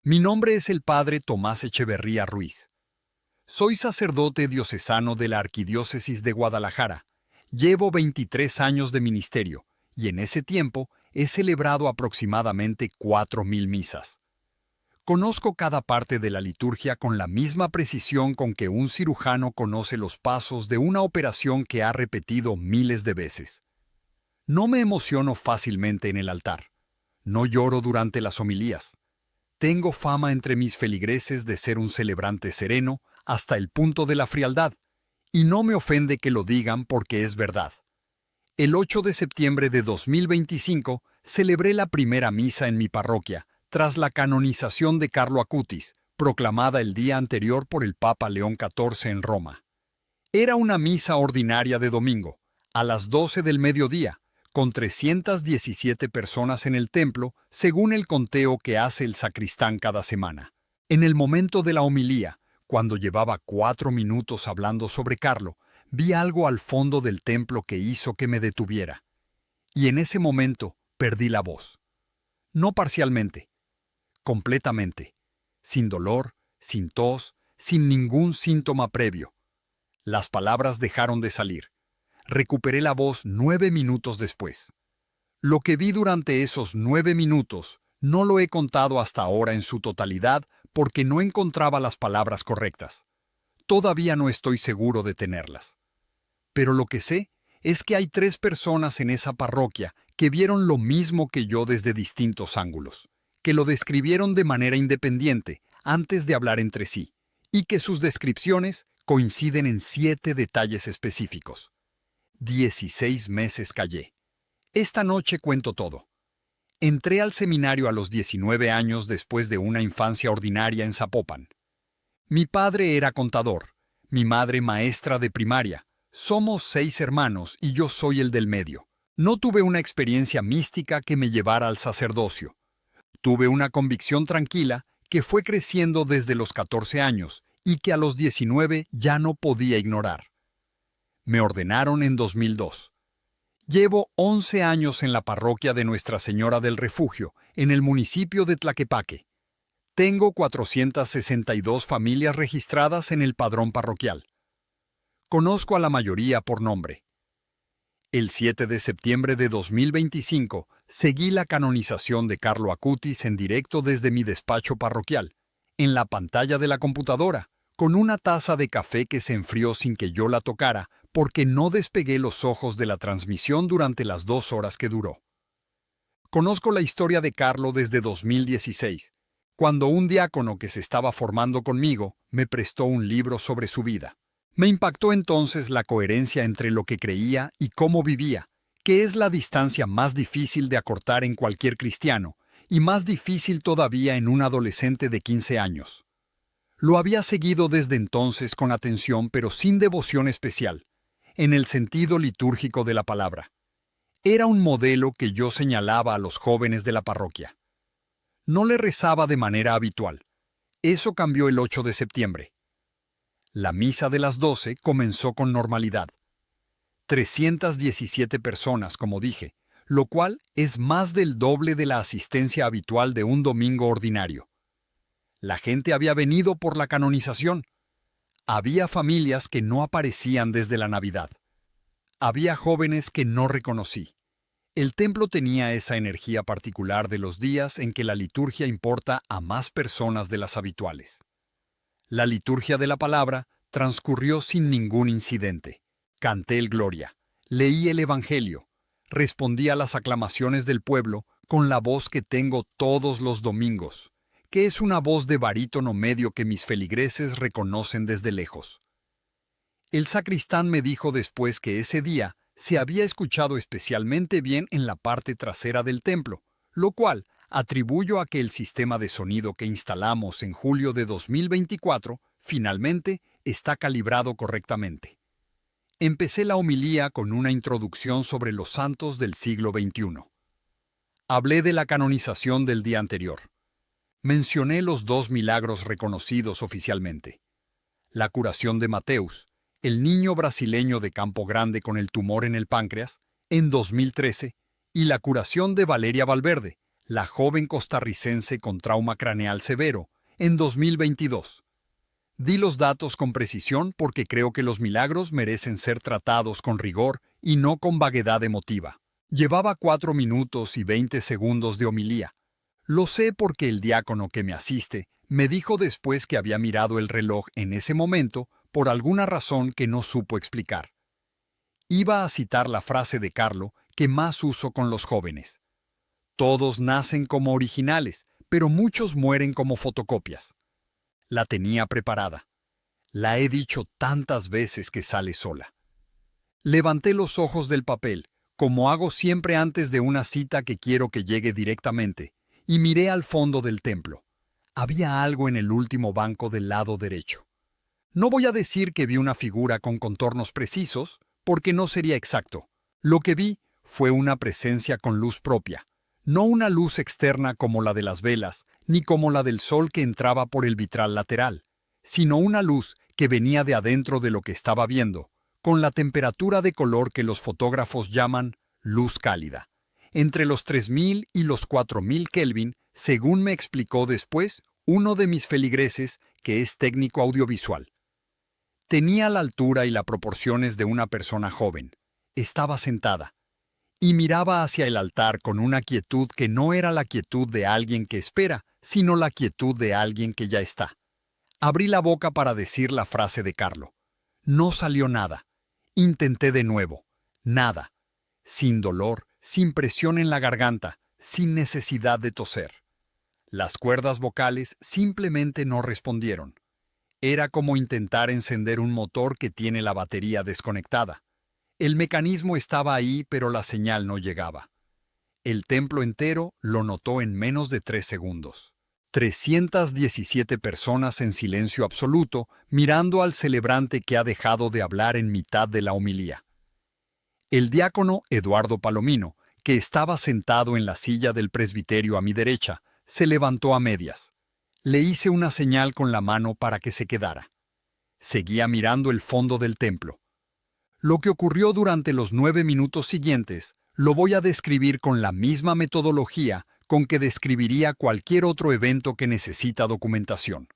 Mi nombre es el Padre Tomás Echeverría Ruiz. Soy sacerdote diocesano de la Arquidiócesis de Guadalajara. Llevo 23 años de ministerio y en ese tiempo he celebrado aproximadamente 4.000 misas. Conozco cada parte de la liturgia con la misma precisión con que un cirujano conoce los pasos de una operación que ha repetido miles de veces. No me emociono fácilmente en el altar. No lloro durante las homilías. Tengo fama entre mis feligreses de ser un celebrante sereno hasta el punto de la frialdad, y no me ofende que lo digan porque es verdad. El 8 de septiembre de 2025 celebré la primera misa en mi parroquia, tras la canonización de Carlo Acutis, proclamada el día anterior por el Papa León XIV en Roma. Era una misa ordinaria de domingo, a las 12 del mediodía, con 317 personas en el templo, según el conteo que hace el sacristán cada semana. En el momento de la homilía, cuando llevaba 4 minutos hablando sobre Carlo, vi algo al fondo del templo que hizo que me detuviera. Y en ese momento perdí la voz. No parcialmente, completamente, sin dolor, sin tos, sin ningún síntoma previo. Las palabras dejaron de salir. Recuperé la voz 9 minutos después. Lo que vi durante esos 9 minutos no lo he contado hasta ahora en su totalidad porque no encontraba las palabras correctas. Todavía no estoy seguro de tenerlas. Pero lo que sé es que hay 3 personas en esa parroquia que vieron lo mismo que yo desde distintos ángulos, que lo describieron de manera independiente antes de hablar entre sí, y que sus descripciones coinciden en 7 detalles específicos. 16 meses callé. Esta noche cuento todo. Entré al seminario a los 19 años después de una infancia ordinaria en Zapopan. Mi padre era contador, mi madre maestra de primaria. Somos 6 hermanos y yo soy el del medio. No tuve una experiencia mística que me llevara al sacerdocio. Tuve una convicción tranquila que fue creciendo desde los 14 años y que a los 19 ya no podía ignorar. Me ordenaron en 2002. Llevo 11 años en la parroquia de Nuestra Señora del Refugio, en el municipio de Tlaquepaque. Tengo 462 familias registradas en el padrón parroquial. Conozco a la mayoría por nombre. El 7 de septiembre de 2025 seguí la canonización de Carlo Acutis en directo desde mi despacho parroquial, en la pantalla de la computadora, con una taza de café que se enfrió sin que yo la tocara, porque no despegué los ojos de la transmisión durante las 2 horas que duró. Conozco la historia de Carlo desde 2016, cuando un diácono que se estaba formando conmigo me prestó un libro sobre su vida. Me impactó entonces la coherencia entre lo que creía y cómo vivía, que es la distancia más difícil de acortar en cualquier cristiano, y más difícil todavía en un adolescente de 15 años. Lo había seguido desde entonces con atención pero sin devoción especial, en el sentido litúrgico de la palabra. Era un modelo que yo señalaba a los jóvenes de la parroquia. No le rezaba de manera habitual. Eso cambió el 8 de septiembre. La misa de las 12 comenzó con normalidad. 317 personas, como dije, lo cual es más del doble de la asistencia habitual de un domingo ordinario. La gente había venido por la canonización. Había familias que no aparecían desde la Navidad. Había jóvenes que no reconocí. El templo tenía esa energía particular de los días en que la liturgia importa a más personas de las habituales. La liturgia de la palabra transcurrió sin ningún incidente. Canté el Gloria, leí el Evangelio, respondí a las aclamaciones del pueblo con la voz que tengo todos los domingos, que es una voz de barítono medio que mis feligreses reconocen desde lejos. El sacristán me dijo después que ese día se había escuchado especialmente bien en la parte trasera del templo, lo cual atribuyo a que el sistema de sonido que instalamos en julio de 2024 finalmente está calibrado correctamente. Empecé la homilía con una introducción sobre los santos del siglo XXI. Hablé de la canonización del día anterior. Mencioné los 2 milagros reconocidos oficialmente. La curación de Mateus, el niño brasileño de Campo Grande con el tumor en el páncreas, en 2013, y la curación de Valeria Valverde, la joven costarricense con trauma craneal severo, en 2022. Di los datos con precisión porque creo que los milagros merecen ser tratados con rigor y no con vaguedad emotiva. Llevaba 4 minutos y 20 segundos de homilía. Lo sé porque el diácono que me asiste me dijo después que había mirado el reloj en ese momento por alguna razón que no supo explicar. Iba a citar la frase de Carlo que más uso con los jóvenes. Todos nacen como originales, pero muchos mueren como fotocopias. La tenía preparada. La he dicho tantas veces que sale sola. Levanté los ojos del papel, como hago siempre antes de una cita que quiero que llegue directamente, y miré al fondo del templo. Había algo en el último banco del lado derecho. No voy a decir que vi una figura con contornos precisos, porque no sería exacto. Lo que vi fue una presencia con luz propia, no una luz externa como la de las velas, ni como la del sol que entraba por el vitral lateral, sino una luz que venía de adentro de lo que estaba viendo, con la temperatura de color que los fotógrafos llaman luz cálida, entre los 3000 y los 4000 Kelvin, según me explicó después uno de mis feligreses que es técnico audiovisual. Tenía la altura y las proporciones de una persona joven. Estaba sentada y miraba hacia el altar con una quietud que no era la quietud de alguien que espera, sino la quietud de alguien que ya está. Abrí la boca para decir la frase de Carlo. No salió nada. Intenté de nuevo. Nada. Sin dolor, sin presión en la garganta, sin necesidad de toser. Las cuerdas vocales simplemente no respondieron. Era como intentar encender un motor que tiene la batería desconectada. El mecanismo estaba ahí, pero la señal no llegaba. El templo entero lo notó en menos de 3 segundos. 317 personas en silencio absoluto, mirando al celebrante que ha dejado de hablar en mitad de la homilía. El diácono Eduardo Palomino, que estaba sentado en la silla del presbiterio a mi derecha, se levantó a medias. Le hice una señal con la mano para que se quedara. Seguía mirando el fondo del templo. Lo que ocurrió durante los 9 minutos siguientes lo voy a describir con la misma metodología con que describiría cualquier otro evento que necesita documentación.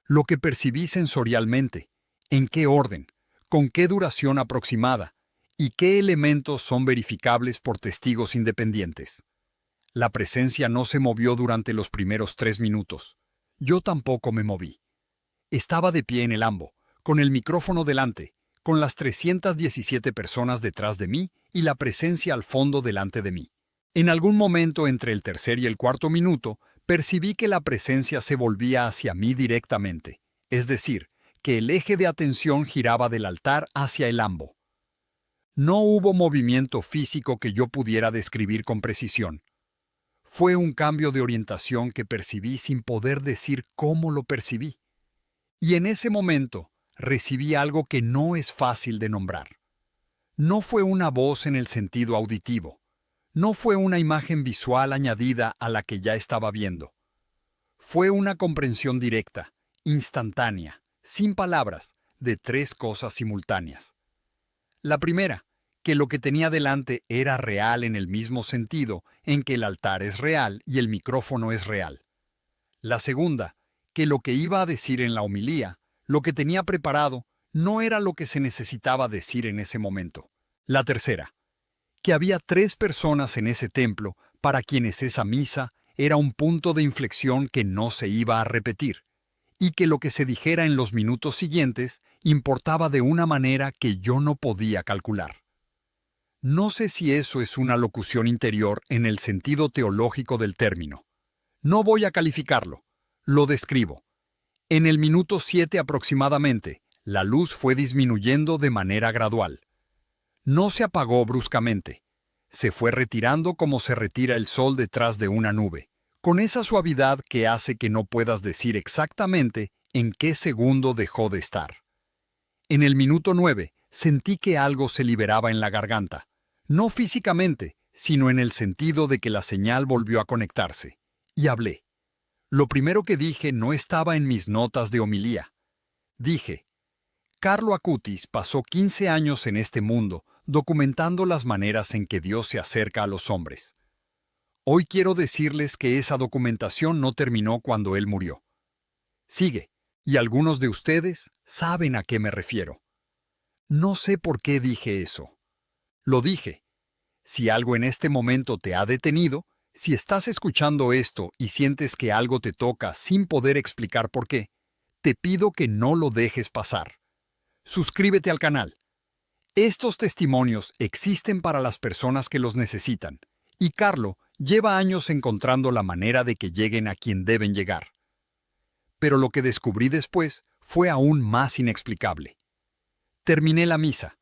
Lo que percibí sensorialmente, en qué orden, con qué duración aproximada y qué elementos son verificables por testigos independientes. La presencia no se movió durante los primeros 3 minutos. Yo tampoco me moví. Estaba de pie en el ambo, con el micrófono delante, con las 317 personas detrás de mí y la presencia al fondo delante de mí. En algún momento entre el tercer y el cuarto minuto, percibí que la presencia se volvía hacia mí directamente, es decir, que el eje de atención giraba del altar hacia el ambo. No hubo movimiento físico que yo pudiera describir con precisión. Fue un cambio de orientación que percibí sin poder decir cómo lo percibí. Y en ese momento, recibí algo que no es fácil de nombrar. No fue una voz en el sentido auditivo. No fue una imagen visual añadida a la que ya estaba viendo. Fue una comprensión directa, instantánea, sin palabras, de 3 cosas simultáneas. La primera, que lo que tenía delante era real en el mismo sentido en que el altar es real y el micrófono es real. La segunda, que lo que iba a decir en la homilía, lo que tenía preparado, no era lo que se necesitaba decir en ese momento. La tercera, que había 3 personas en ese templo para quienes esa misa era un punto de inflexión que no se iba a repetir, y que lo que se dijera en los minutos siguientes importaba de una manera que yo no podía calcular. No sé si eso es una locución interior en el sentido teológico del término. No voy a calificarlo, lo describo. En el minuto 7 aproximadamente, la luz fue disminuyendo de manera gradual. No se apagó bruscamente. Se fue retirando como se retira el sol detrás de una nube, con esa suavidad que hace que no puedas decir exactamente en qué segundo dejó de estar. En el minuto 9, sentí que algo se liberaba en la garganta, no físicamente, sino en el sentido de que la señal volvió a conectarse, y hablé. Lo primero que dije no estaba en mis notas de homilía. Dije, Carlo Acutis pasó 15 años en este mundo documentando las maneras en que Dios se acerca a los hombres. Hoy quiero decirles que esa documentación no terminó cuando él murió. Sigue, y algunos de ustedes saben a qué me refiero. No sé por qué dije eso. Lo dije. Si algo en este momento te ha detenido, si estás escuchando esto y sientes que algo te toca sin poder explicar por qué, te pido que no lo dejes pasar. Suscríbete al canal. Estos testimonios existen para las personas que los necesitan, y Carlo lleva años encontrando la manera de que lleguen a quien deben llegar. Pero lo que descubrí después fue aún más inexplicable. Terminé la misa.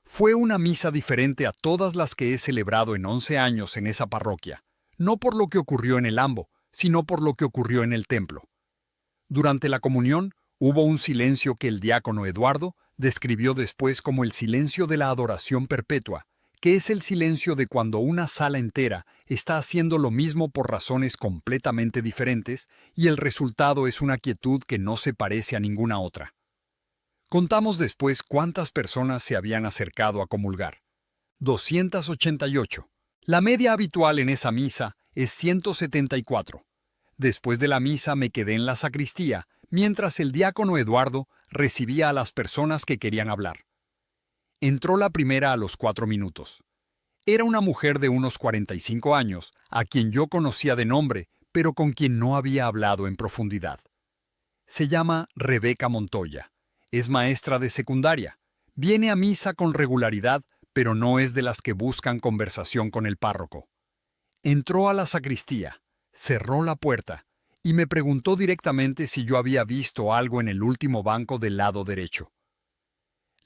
Fue una misa diferente a todas las que he celebrado en 11 años en esa parroquia, no por lo que ocurrió en el Lambo, sino por lo que ocurrió en el templo. Durante la comunión, hubo un silencio que el diácono Eduardo describió después como el silencio de la adoración perpetua, que es el silencio de cuando una sala entera está haciendo lo mismo por razones completamente diferentes y el resultado es una quietud que no se parece a ninguna otra. Contamos después cuántas personas se habían acercado a comulgar. 288. La media habitual en esa misa es 174. Después de la misa me quedé en la sacristía, mientras el diácono Eduardo recibía a las personas que querían hablar. Entró la primera a los 4 minutos. Era una mujer de unos 45 años, a quien yo conocía de nombre, pero con quien no había hablado en profundidad. Se llama Rebeca Montoya. Es maestra de secundaria. Viene a misa con regularidad, pero no es de las que buscan conversación con el párroco. Entró a la sacristía, cerró la puerta y me preguntó directamente si yo había visto algo en el último banco del lado derecho.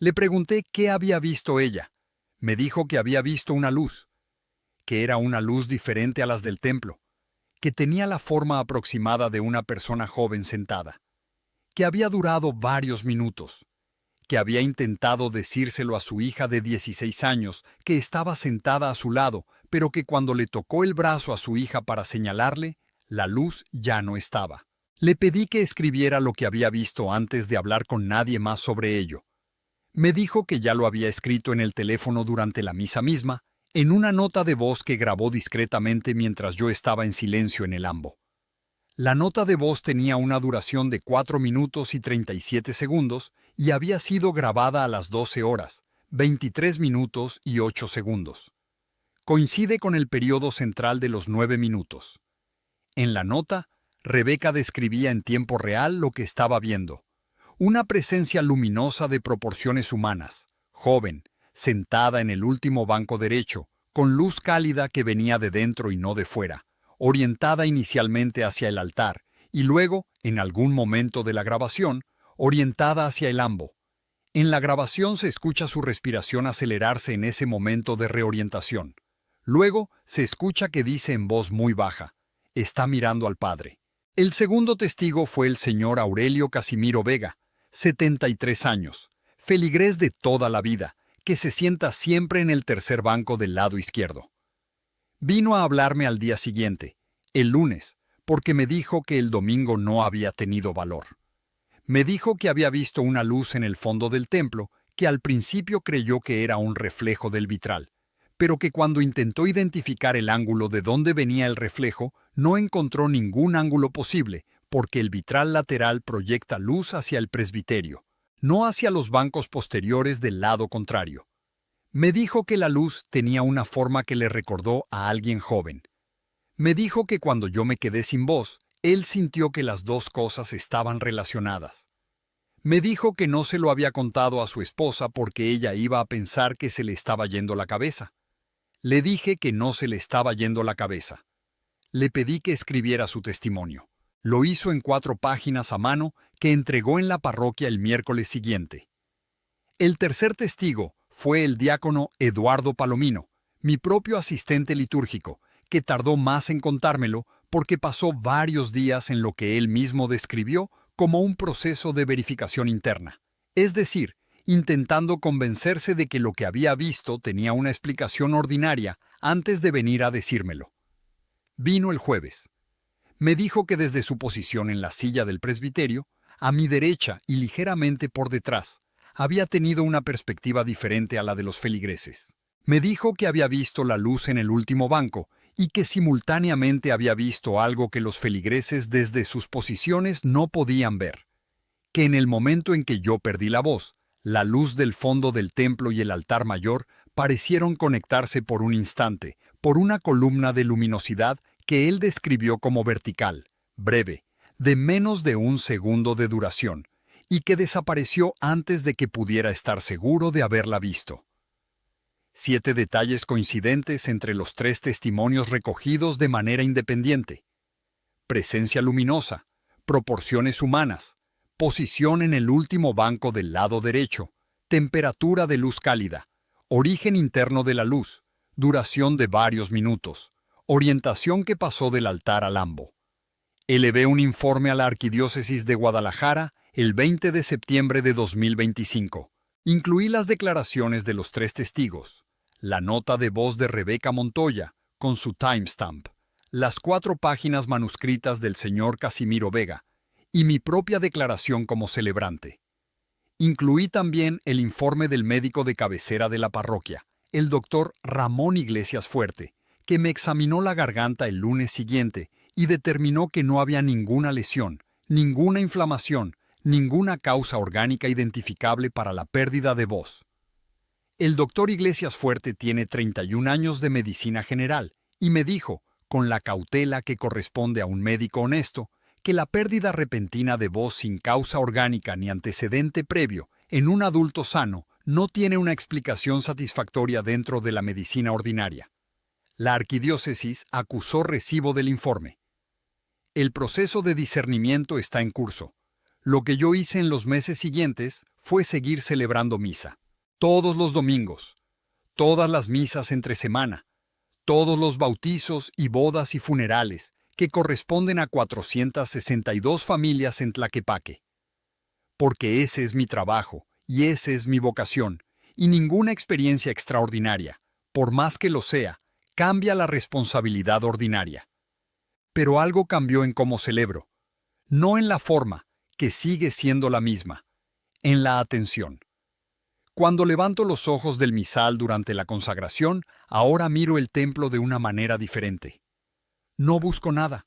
Le pregunté qué había visto ella. Me dijo que había visto una luz, que era una luz diferente a las del templo, que tenía la forma aproximada de una persona joven sentada, que había durado varios minutos, que había intentado decírselo a su hija de 16 años, que estaba sentada a su lado, pero que cuando le tocó el brazo a su hija para señalarle, la luz ya no estaba. Le pedí que escribiera lo que había visto antes de hablar con nadie más sobre ello. Me dijo que ya lo había escrito en el teléfono durante la misa misma, en una nota de voz que grabó discretamente mientras yo estaba en silencio en el ambo. La nota de voz tenía una duración de 4 minutos y 37 segundos y había sido grabada a las 12 horas, 23 minutos y 8 segundos. Coincide con el periodo central de los 9 minutos. En la nota, Rebeca describía en tiempo real lo que estaba viendo. Una presencia luminosa de proporciones humanas, joven, sentada en el último banco derecho, con luz cálida que venía de dentro y no de fuera, orientada inicialmente hacia el altar y luego, en algún momento de la grabación, orientada hacia el ambo. En la grabación se escucha su respiración acelerarse en ese momento de reorientación. Luego se escucha que dice en voz muy baja, está mirando al Padre. El segundo testigo fue el señor Aurelio Casimiro Vega, 73 años, feligrés de toda la vida, que se sienta siempre en el tercer banco del lado izquierdo. Vino a hablarme al día siguiente, el lunes, porque me dijo que el domingo no había tenido valor. Me dijo que había visto una luz en el fondo del templo, que al principio creyó que era un reflejo del vitral, pero que cuando intentó identificar el ángulo de donde venía el reflejo, no encontró ningún ángulo posible, porque el vitral lateral proyecta luz hacia el presbiterio, no hacia los bancos posteriores del lado contrario. Me dijo que la luz tenía una forma que le recordó a alguien joven. Me dijo que cuando yo me quedé sin voz, él sintió que las dos cosas estaban relacionadas. Me dijo que no se lo había contado a su esposa porque ella iba a pensar que se le estaba yendo la cabeza. Le dije que no se le estaba yendo la cabeza. Le pedí que escribiera su testimonio. Lo hizo en 4 páginas a mano que entregó en la parroquia el miércoles siguiente. El tercer testigo fue el diácono Eduardo Palomino, mi propio asistente litúrgico, que tardó más en contármelo porque pasó varios días en lo que él mismo describió como un proceso de verificación interna, es decir, intentando convencerse de que lo que había visto tenía una explicación ordinaria antes de venir a decírmelo. Vino el jueves. Me dijo que desde su posición en la silla del presbiterio, a mi derecha y ligeramente por detrás, había tenido una perspectiva diferente a la de los feligreses. Me dijo que había visto la luz en el último banco y que simultáneamente había visto algo que los feligreses desde sus posiciones no podían ver, que en el momento en que yo perdí la voz, la luz del fondo del templo y el altar mayor parecieron conectarse por un instante, por una columna de luminosidad que él describió como vertical, breve, de menos de un segundo de duración, y que desapareció antes de que pudiera estar seguro de haberla visto. 7 detalles coincidentes entre los 3 testimonios recogidos de manera independiente. Presencia luminosa, proporciones humanas, posición en el último banco del lado derecho, temperatura de luz cálida, origen interno de la luz, duración de varios minutos, orientación que pasó del altar al ambo. Elevé un informe a la Arquidiócesis de Guadalajara el 20 de septiembre de 2025. Incluí las declaraciones de los 3 testigos, la nota de voz de Rebeca Montoya, con su timestamp, las 4 páginas manuscritas del señor Casimiro Vega, y mi propia declaración como celebrante. Incluí también el informe del médico de cabecera de la parroquia, el doctor Ramón Iglesias Fuerte, que me examinó la garganta el lunes siguiente y determinó que no había ninguna lesión, ninguna inflamación, ninguna causa orgánica identificable para la pérdida de voz. El doctor Iglesias Fuerte tiene 31 años de medicina general y me dijo, con la cautela que corresponde a un médico honesto, que la pérdida repentina de voz sin causa orgánica ni antecedente previo en un adulto sano no tiene una explicación satisfactoria dentro de la medicina ordinaria. La arquidiócesis acusó recibo del informe. El proceso de discernimiento está en curso. Lo que yo hice en los meses siguientes fue seguir celebrando misa. Todos los domingos, todas las misas entre semana, todos los bautizos y bodas y funerales, que corresponden a 462 familias en Tlaquepaque. Porque ese es mi trabajo y esa es mi vocación, y ninguna experiencia extraordinaria, por más que lo sea, cambia la responsabilidad ordinaria. Pero algo cambió en cómo celebro, no en la forma, que sigue siendo la misma, en la atención. Cuando levanto los ojos del misal durante la consagración, ahora miro el templo de una manera diferente. No busco nada,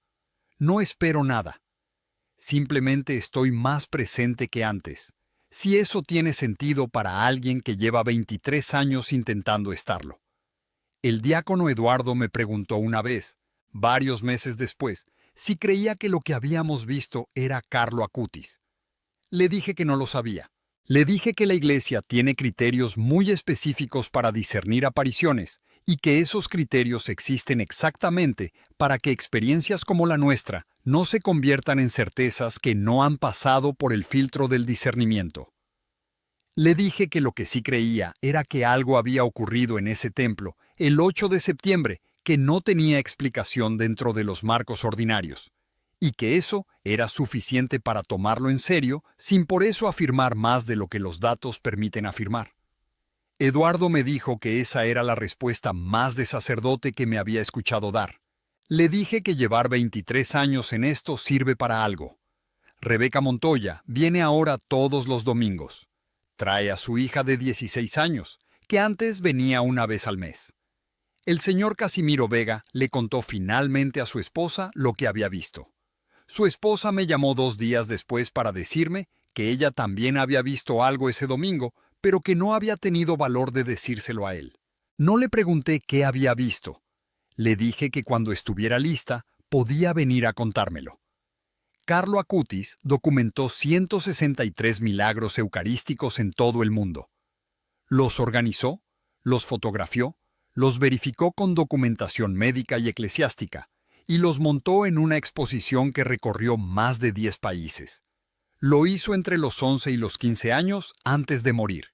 no espero nada. Simplemente estoy más presente que antes, si eso tiene sentido para alguien que lleva 23 años intentando estarlo. El diácono Eduardo me preguntó una vez, varios meses después, si creía que lo que habíamos visto era Carlo Acutis. Le dije que no lo sabía. Le dije que la Iglesia tiene criterios muy específicos para discernir apariciones y que esos criterios existen exactamente para que experiencias como la nuestra no se conviertan en certezas que no han pasado por el filtro del discernimiento. Le dije que lo que sí creía era que algo había ocurrido en ese templo el 8 de septiembre que no tenía explicación dentro de los marcos ordinarios, y que eso era suficiente para tomarlo en serio sin por eso afirmar más de lo que los datos permiten afirmar. Eduardo me dijo que esa era la respuesta más de sacerdote que me había escuchado dar. Le dije que llevar 23 años en esto sirve para algo. Rebeca Montoya viene ahora todos los domingos. Trae a su hija de 16 años, que antes venía una vez al mes. El señor Casimiro Vega le contó finalmente a su esposa lo que había visto. Su esposa me llamó 2 días después para decirme que ella también había visto algo ese domingo, pero que no había tenido valor de decírselo a él. No le pregunté qué había visto. Le dije que cuando estuviera lista, podía venir a contármelo. Carlo Acutis documentó 163 milagros eucarísticos en todo el mundo. Los organizó, los fotografió, los verificó con documentación médica y eclesiástica, y los montó en una exposición que recorrió más de 10 países. Lo hizo entre los 11 y los 15 años antes de morir.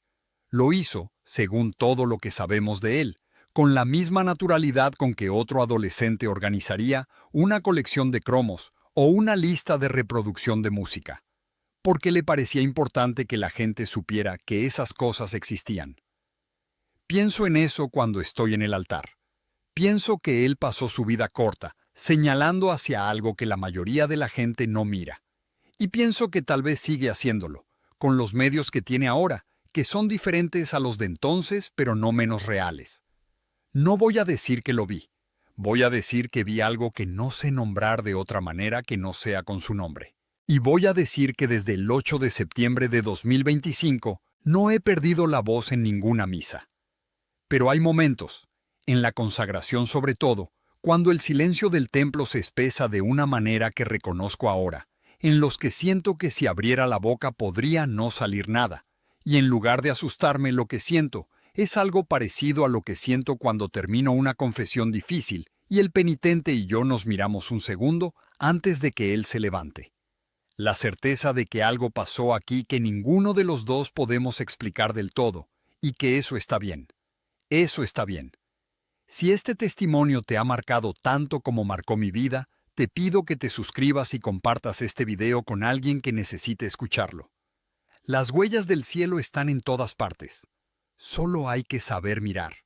Lo hizo, según todo lo que sabemos de él, con la misma naturalidad con que otro adolescente organizaría una colección de cromos o una lista de reproducción de música, porque le parecía importante que la gente supiera que esas cosas existían. Pienso en eso cuando estoy en el altar. Pienso que él pasó su vida corta, señalando hacia algo que la mayoría de la gente no mira. Y pienso que tal vez sigue haciéndolo, con los medios que tiene ahora, que son diferentes a los de entonces, pero no menos reales. No voy a decir que lo vi. Voy a decir que vi algo que no sé nombrar de otra manera que no sea con su nombre. Y voy a decir que desde el 8 de septiembre de 2025 no he perdido la voz en ninguna misa. Pero hay momentos, en la consagración sobre todo, cuando el silencio del templo se espesa de una manera que reconozco ahora, en los que siento que si abriera la boca podría no salir nada, y en lugar de asustarme lo que siento, es algo parecido a lo que siento cuando termino una confesión difícil y el penitente y yo nos miramos un segundo antes de que él se levante. La certeza de que algo pasó aquí que ninguno de los dos podemos explicar del todo, y que eso está bien. Eso está bien. Si este testimonio te ha marcado tanto como marcó mi vida, te pido que te suscribas y compartas este video con alguien que necesite escucharlo. Las huellas del cielo están en todas partes. Solo hay que saber mirar.